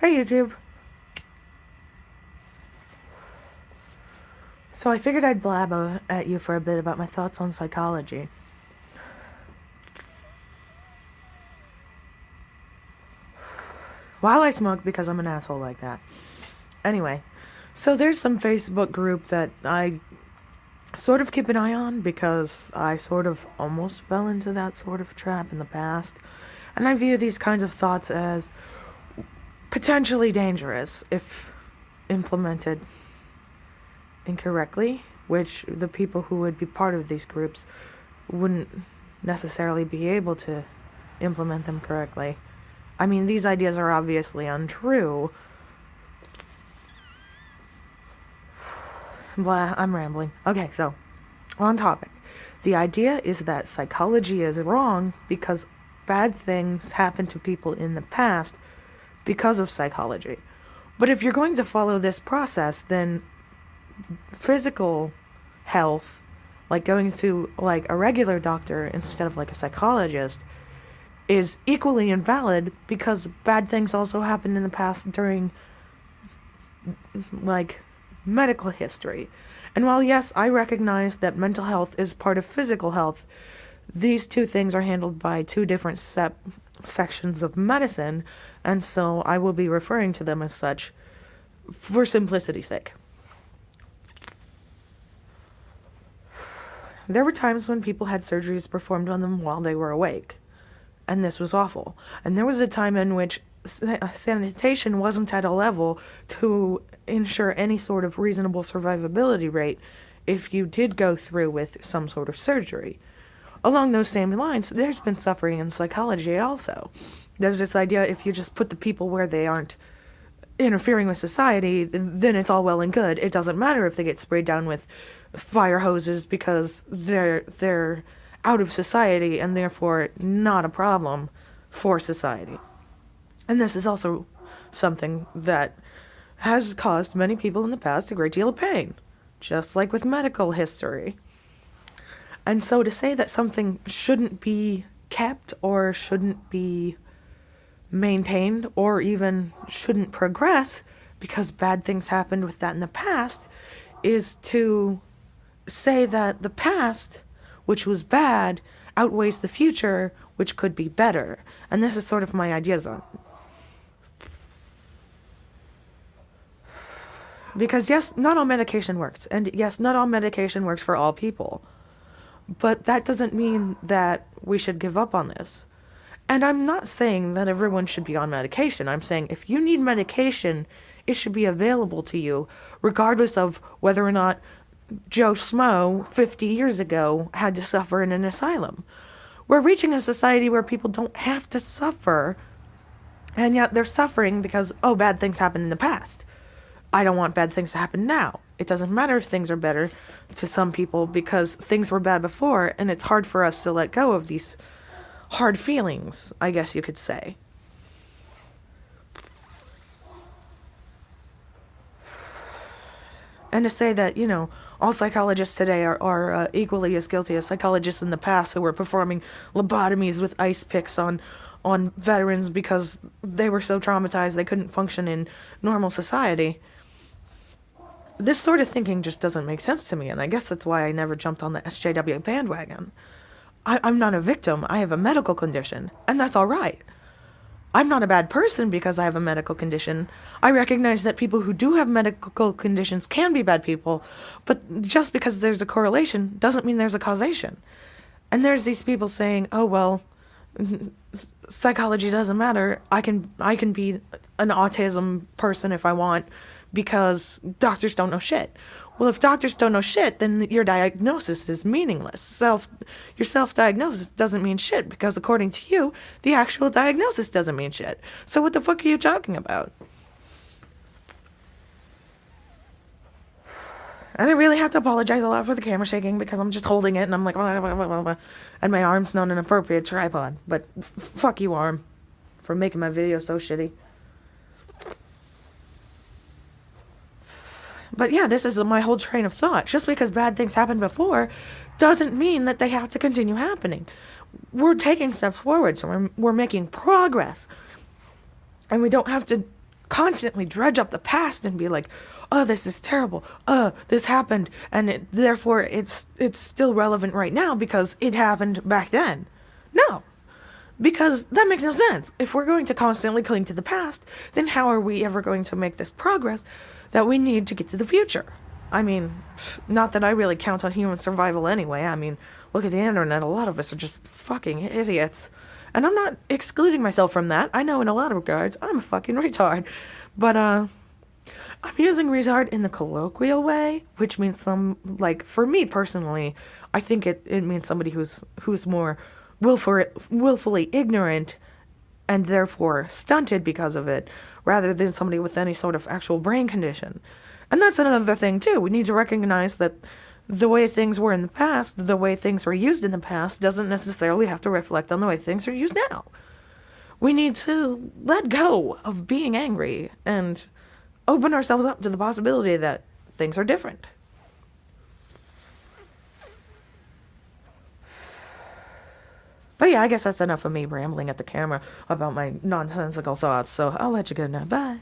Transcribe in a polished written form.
Hey YouTube. So I figured I'd blab at you for a bit about my thoughts on psychology. While I smoke, because I'm an asshole like that. Anyway, so there's some Facebook group that I sort of keep an eye on because I sort of almost fell into that sort of trap in the past. And I view these kinds of thoughts as potentially dangerous if implemented incorrectly, which the people who would be part of these groups wouldn't necessarily be able to implement them correctly. I mean, these ideas are obviously untrue. Blah, I'm rambling. Okay, so, on topic. The idea is that psychology is wrong because bad things happen to people in the past because of psychology. But if you're going to follow this process, then physical health, like going to like a regular doctor instead of like a psychologist, is equally invalid because bad things also happened in the past during like medical history. And while yes, I recognize that mental health is part of physical health, these two things are handled by two different sections of medicine, and so I will be referring to them as such for simplicity's sake. There were times when people had surgeries performed on them while they were awake, and this was awful. And there was a time in which sanitation wasn't at a level to ensure any sort of reasonable survivability rate if you did go through with some sort of surgery. Along those same lines, there's been suffering in psychology also. There's this idea if you just put the people where they aren't interfering with society, then it's all well and good. It doesn't matter if they get sprayed down with fire hoses because they're out of society and therefore not a problem for society. And this is also something that has caused many people in the past a great deal of pain, just like with medical history. And so to say that something shouldn't be kept or shouldn't be maintained or even shouldn't progress because bad things happened with that in the past is to say that the past, which was bad, outweighs the future, which could be better. And this is sort of my ideas on it. Because yes, not all medication works. And yes, not all medication works for all people. But that doesn't mean that we should give up on this. And I'm not saying that everyone should be on medication. I'm saying if you need medication, it should be available to you, regardless of whether or not Joe Schmo 50 years ago had to suffer in an asylum. We're reaching a society where people don't have to suffer, and yet they're suffering because, oh, bad things happened in the past. I don't want bad things to happen now. It doesn't matter if things are better to some people because things were bad before, and it's hard for us to let go of these hard feelings, I guess you could say. And to say that, all psychologists today are equally as guilty as psychologists in the past who were performing lobotomies with ice picks on veterans because they were so traumatized they couldn't function in normal society. This sort of thinking just doesn't make sense to me, and I guess that's why I never jumped on the SJW bandwagon. I'm not a victim, I have a medical condition, and that's alright. I'm not a bad person because I have a medical condition. I recognize that people who do have medical conditions can be bad people, but just because there's a correlation doesn't mean there's a causation. And there's these people saying, oh, well, psychology doesn't matter. I can be an autism person if I want because doctors don't know shit. Well, if doctors don't know shit, then your diagnosis is meaningless. Your self-diagnosis doesn't mean shit, because according to you, the actual diagnosis doesn't mean shit. So what the fuck are you talking about? And I really have to apologize a lot for the camera shaking, because I'm just holding it, and I'm like, blah, blah, blah, blah, blah, and my arm's not an appropriate tripod. But fuck you, arm, for making my video so shitty. But yeah, this is my whole train of thought. Just because bad things happened before doesn't mean that they have to continue happening. We're taking steps forward, so we're making progress. And we don't have to constantly dredge up the past and be like, oh, this is terrible, this happened, and therefore it's still relevant right now because it happened back then. No, because that makes no sense. If we're going to constantly cling to the past, then how are we ever going to make this progress that we need to get to the future? I mean, not that I really count on human survival anyway. I mean, look at the internet. A lot of us are just fucking idiots. And I'm not excluding myself from that. I know in a lot of regards, I'm a fucking retard. But, I'm using retard in the colloquial way, which means like, for me personally, I think it means somebody who's more willfully ignorant and therefore stunted because of it, rather than somebody with any sort of actual brain condition. And that's another thing, too. We need to recognize that the way things were in the past, the way things were used in the past, doesn't necessarily have to reflect on the way things are used now. We need to let go of being angry and open ourselves up to the possibility that things are different. But yeah, I guess that's enough of me rambling at the camera about my nonsensical thoughts, so I'll let you go now. Bye.